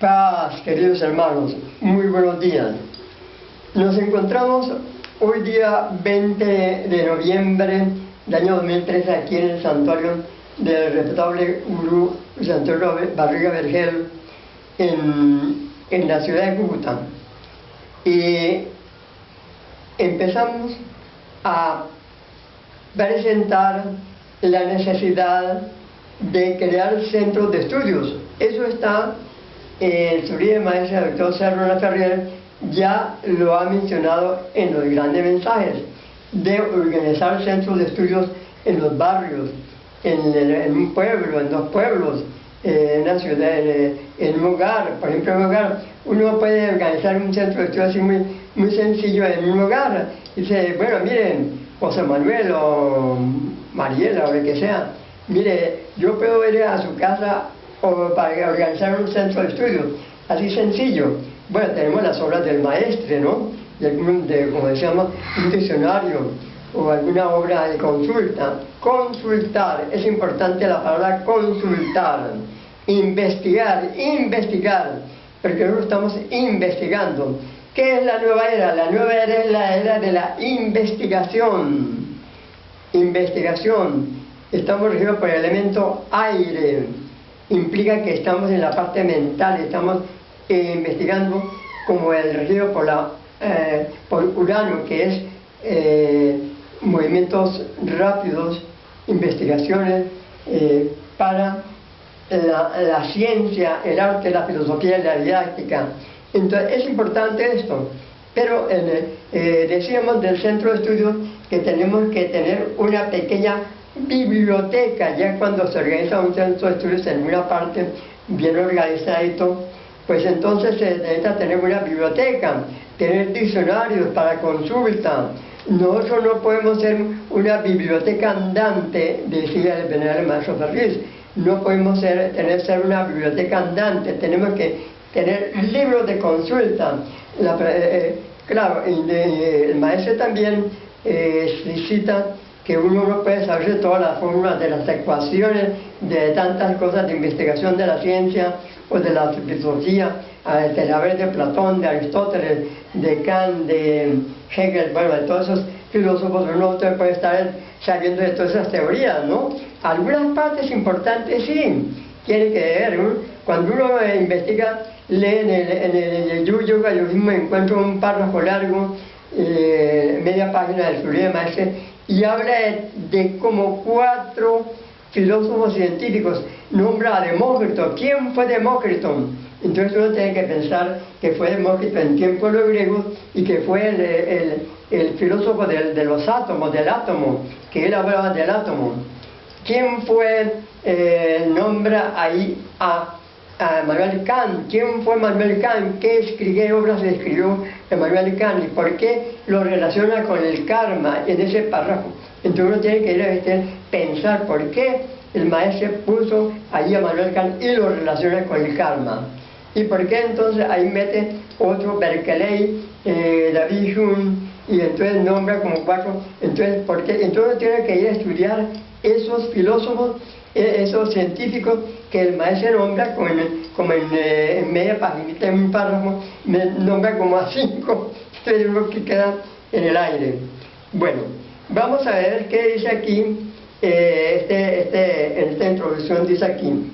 Paz, queridos hermanos, muy buenos días. Nos encontramos hoy día 20 de noviembre del año 2013 aquí en el santuario del respetable gurú Santo Barriga Vergel en la ciudad de Cúcuta. Y empezamos a presentar la necesidad de crear centros de estudios. Eso está el Surí Maestro Doctor Serrano Ferrer ya lo ha mencionado en los grandes mensajes, de organizar centros de estudios en los barrios, en un pueblo, en dos pueblos, en una ciudad, en un hogar. Por ejemplo, en un hogar uno puede organizar un centro de estudios así muy sencillo en un hogar. Dice, bueno, miren, José Manuel o Mariela o lo que sea, mire, yo puedo ir a su casa o para organizar un centro de estudios, así sencillo. Bueno, tenemos las obras del maestre, ¿no? Como decíamos, un diccionario o alguna obra de consulta. Consultar, es importante la palabra consultar. Investigar, porque nosotros estamos investigando. ¿Qué es la nueva era? La nueva era es la era de la investigación. Investigación. Estamos regidos por el elemento aire. Implica que estamos en la parte mental, estamos investigando como el regido por Urano, que es movimientos rápidos, investigaciones para la ciencia, el arte, la filosofía y la didáctica. Entonces es importante esto, pero decíamos del centro de estudios que tenemos que tener una pequeña biblioteca. Ya cuando se organiza un centro de estudios en una parte bien organizadito, pues entonces se necesita tener una biblioteca, tener diccionarios para consulta. Nosotros no podemos ser una biblioteca andante, decía el venerable maestro Ferriz. No podemos ser una biblioteca andante, tenemos que tener libros de consulta. Claro, el maestro también cita que uno no puede saber todas las fórmulas de las ecuaciones, de tantas cosas de investigación de la ciencia o de la filosofía, de la vez de Platón, de Aristóteles, de Kant, de Hegel, bueno, de todos esos filósofos. Uno puede estar sabiendo de todas esas teorías, ¿no? Algunas partes importantes sí, tiene que ver, ¿no? Cuando uno investiga, lee en el Yoga, yo mismo encuentro un párrafo largo, media página del Surí Maestro, y habla de como 4 filósofos científicos. Nombra a Demócrito. ¿Quién fue Demócrito? Entonces uno tiene que pensar que fue Demócrito en tiempos de los griegos y que fue el filósofo de los átomos, del átomo, que él hablaba del átomo. ¿Quién fue? Nombra ahí a Immanuel Kant. ¿Quién fue Immanuel Kant? ¿Qué obras escribió Immanuel Kant? ¿Y por qué lo relaciona con el karma en ese párrafo? Entonces uno tiene que ir a pensar por qué el maestro puso allí a Immanuel Kant y lo relaciona con el karma. Y por qué entonces ahí mete otro Berkeley, David Hume, y entonces nombra como 4. Entonces, ¿por qué? Entonces tiene que ir a estudiar esos filósofos, esos científicos que el maestro nombra como en media paginita, en un párrafo, nombra como a 5, entonces lo que queda en el aire. Bueno, vamos a ver qué dice aquí, en esta introducción dice aquí,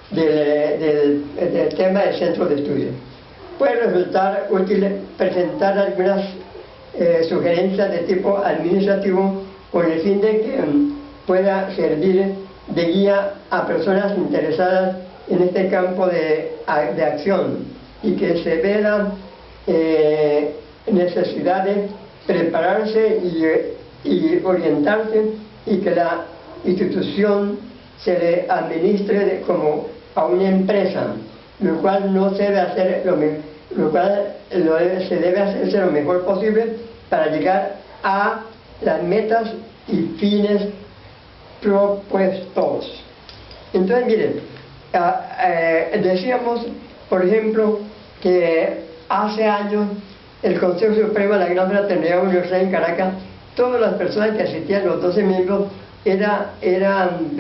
del tema del centro de estudio. Puede resultar útil presentar algunas sugerencias de tipo administrativo con el fin de que pueda servir de guía a personas interesadas en este campo de acción y que se vea la necesidad de prepararse y orientarse, y que la institución se le administre como a una empresa, lo cual no se debe hacer se debe hacerse lo mejor posible para llegar a las metas y fines propuestos. Entonces, miren, decíamos, por ejemplo, que hace años el Consejo Supremo de la Gran Fraternidad Universal en Caracas, todas las personas que asistían, los 12 miembros, eran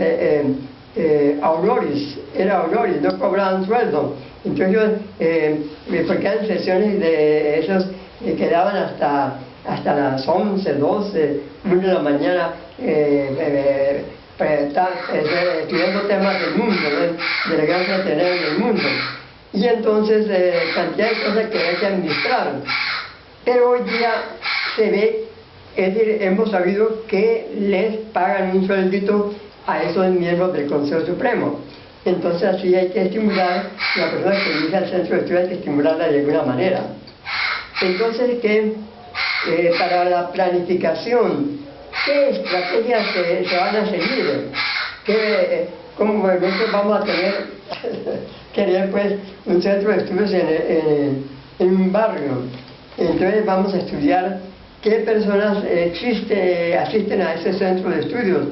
honoris, era honoris, no cobraban sueldo. Entonces porque eran sesiones de esos que quedaban hasta las 11, 12, 1 de la mañana estudiando temas del mundo, de la gran fraternidad del mundo. Y entonces cantidad de cosas que hay que administrar. Pero hoy día se ve, es decir, hemos sabido que les pagan un sueldito a esos miembros del Consejo Supremo. Entonces así hay que estimular, la persona que dirige al centro de estudio hay que estimularla de alguna manera. Entonces, para la planificación, ¿qué estrategias se van a seguir? ¿Cómo nosotros vamos a querer pues un centro de estudios en un barrio? Entonces vamos a estudiar qué personas asisten a ese centro de estudios,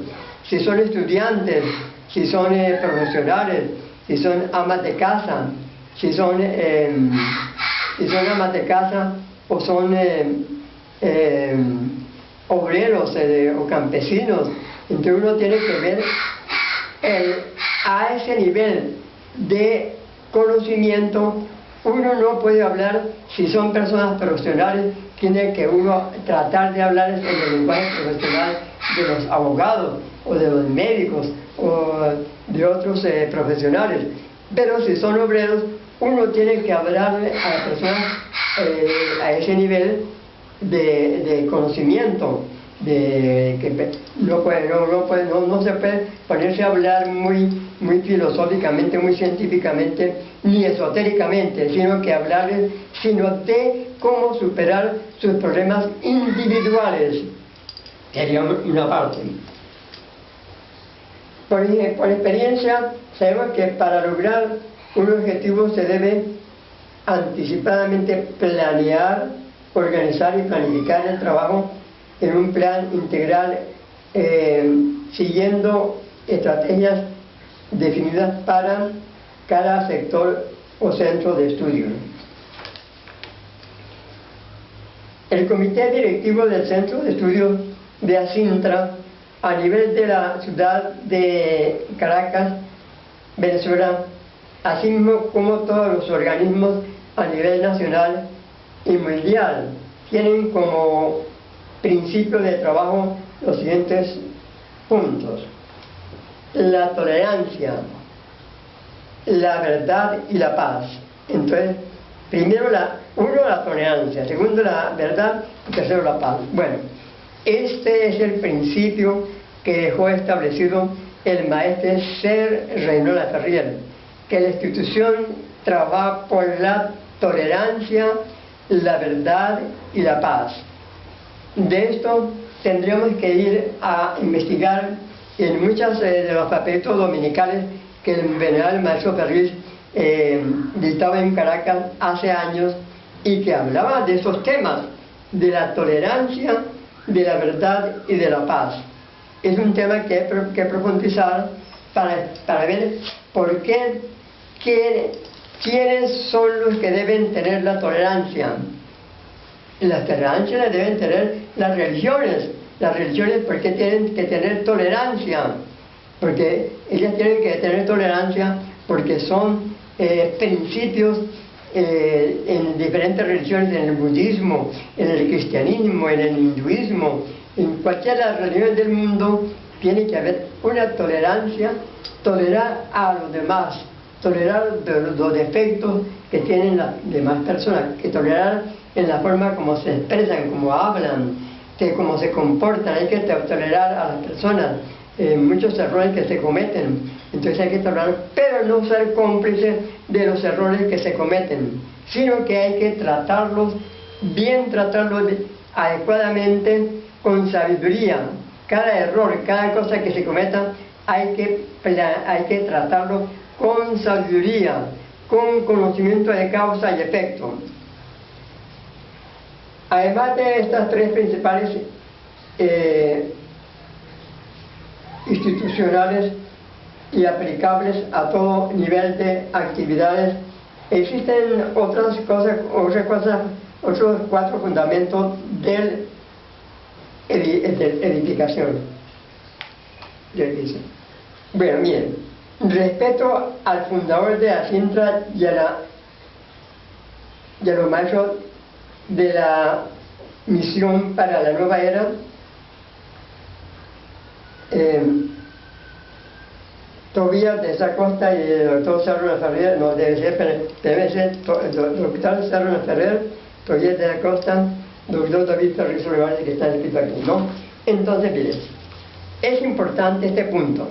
si son estudiantes, si son profesionales, si son amas de casa, si son amas de casa o son obreros o campesinos. Entonces uno tiene que ver a ese nivel de conocimiento. Uno no puede hablar, si son personas profesionales, tiene que uno tratar de hablar en el lenguaje profesional de los abogados o de los médicos o de otros profesionales. Pero si son obreros, uno tiene que hablarle a las personas a ese nivel de conocimiento, que no se puede ponerse a hablar muy filosóficamente, muy científicamente, ni esotéricamente, sino que hablarles de cómo superar sus problemas individuales. Sería una parte. Por experiencia, sabemos que para lograr un objetivo se debe anticipadamente planear, organizar y planificar el trabajo en un plan integral, siguiendo estrategias definidas para cada sector o centro de estudio. El comité directivo del centro de estudios de Asintra, a nivel de la ciudad de Caracas, Venezuela, así mismo como todos los organismos a nivel nacional y mundial, tienen como principio de trabajo los siguientes puntos: la tolerancia, la verdad y la paz. Entonces, primero la tolerancia, segundo la verdad y tercero la paz. Bueno, este es el principio que dejó establecido el maestro Ser Reynol Laferrière, que la institución trabaja por la tolerancia, la verdad y la paz. De esto tendríamos que ir a investigar en muchos de los papelitos dominicales que el venerable maestro Ferriz dictaba en Caracas hace años, y que hablaba de esos temas, de la tolerancia, de la verdad y de la paz. Es un tema que hay que profundizar para ver por qué, quiénes son los que deben tener la tolerancia. La tolerancia la deben tener las religiones. Las religiones, ¿por qué tienen que tener tolerancia? Porque ellas tienen que tener tolerancia porque son principios en diferentes religiones, en el budismo, en el cristianismo, en el hinduismo, en cualquiera de las religiones del mundo tiene que haber una tolerancia, tolerar a los demás, tolerar los defectos que tienen las demás personas, que tolerar en la forma como se expresan, como hablan, cómo se comportan. Hay que tolerar a las personas muchos errores que se cometen, entonces hay que tolerar, pero no ser cómplice de los errores que se cometen, sino que hay que tratarlos bien, tratarlos adecuadamente, con sabiduría. Cada error, cada cosa que se cometa, hay que tratarlo con sabiduría, con conocimiento de causa y efecto. Además de estas tres principales institucionales y aplicables a todo nivel de actividades, existen otros 4 fundamentos de edificación. Bueno, miren, respeto al fundador de Asintra y a los maestros de la misión para la nueva era. Tobías de esa costa y el doctor Cerro Ferrer, no debe ser doctor Cerro Ferrer, Tobías de la costa, doctor David Ferrizo Olivares, que está escrito aquí, ¿no? Entonces, miren, es importante este punto.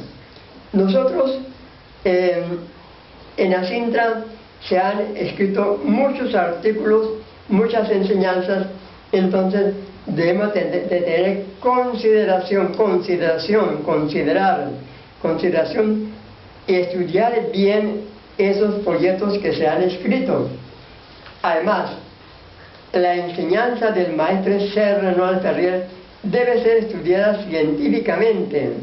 Nosotros, en Asintra se han escrito muchos artículos, muchas enseñanzas, entonces debemos de tener consideración y estudiar bien esos folletos que se han escrito. Además, la enseñanza del maestro Cerro Ferrer debe ser estudiada científicamente,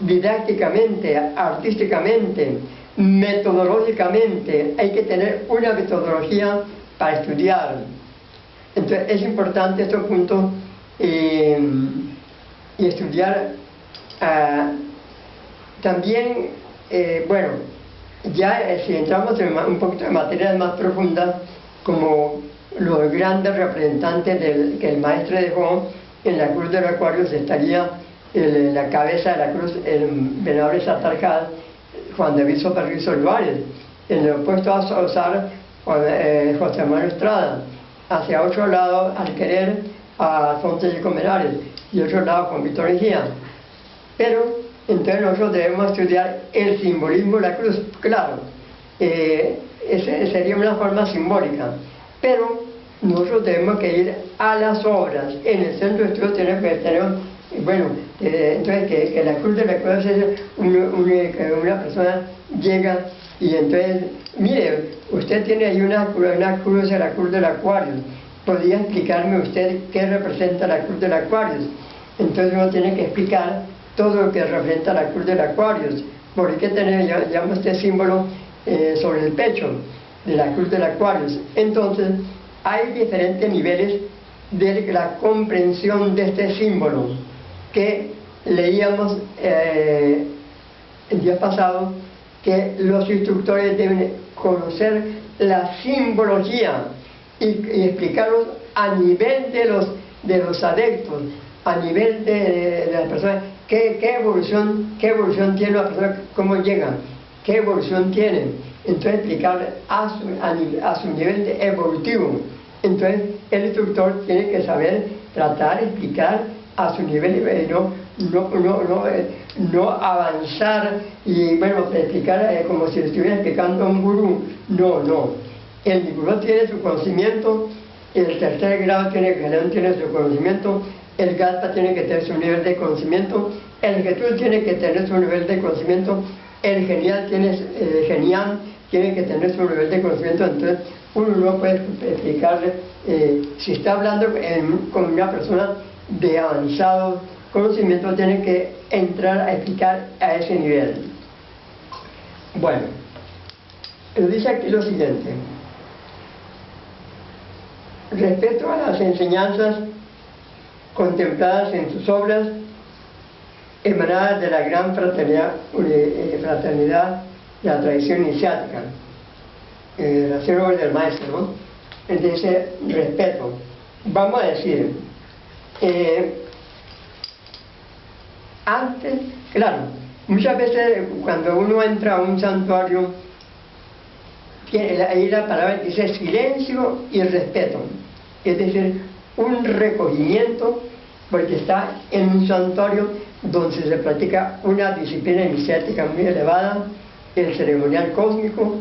didácticamente, artísticamente, metodológicamente. Hay que tener una metodología para estudiar. Entonces es importante estos puntos y estudiar también, bueno, ya si entramos en un poquito de materias más profundas, como los grandes representantes que el maestro dejó en la cruz de los Acuarios, estaría en la cabeza de la cruz el venerable Satarjal, Juan David Ferrizo Olivares, en el opuesto a usar José Manuel Estrada, hacia otro lado al querer a Alfonso Chico Menares y otro lado Juan Víctor Mejía. Pero entonces nosotros debemos estudiar el simbolismo de la cruz, claro, sería una forma simbólica, pero nosotros tenemos que ir a las obras. En el centro de estudio tenemos que tener, bueno, entonces que la cruz de la cruz es que una persona llega y entonces, mire, usted tiene ahí una cruz de la cruz del Acuario, ¿podría explicarme usted qué representa la cruz del Acuario? Entonces uno tiene que explicar todo lo que representa la cruz del Acuario. ¿Por qué llama este símbolo sobre el pecho de la cruz del Acuario? Entonces hay diferentes niveles de la comprensión de este símbolo que leíamos el día pasado, que los instructores deben conocer la simbología y explicarlos a nivel de los adeptos, a nivel de las personas, qué evolución tiene la persona, cómo llega, qué evolución tiene. Entonces explicar a su nivel evolutivo. Entonces el instructor tiene que saber tratar, explicar a su nivel, no avanzar y bueno, explicar como si estuviera explicando a un gurú. No. El gurú tiene su conocimiento, el tercer grado tiene su conocimiento, el Gatpa tiene que tener su nivel de conocimiento, el Getul tiene que tener su nivel de conocimiento, el Genial tiene que tener su nivel de conocimiento. Entonces uno no puede explicarle, si está hablando con una persona de avanzado conocimiento, tiene que entrar a explicar a ese nivel. Bueno, dice aquí lo siguiente: respecto a las enseñanzas contempladas en sus obras emanadas de la gran fraternidad de la tradición iniciática, las obras del maestro, ¿no? Entonces, respeto. Vamos a decir, antes, claro, muchas veces cuando uno entra a un santuario, ahí la palabra dice silencio y respeto, es decir, un recogimiento, porque está en un santuario donde se practica una disciplina iniciática muy elevada, el ceremonial cósmico,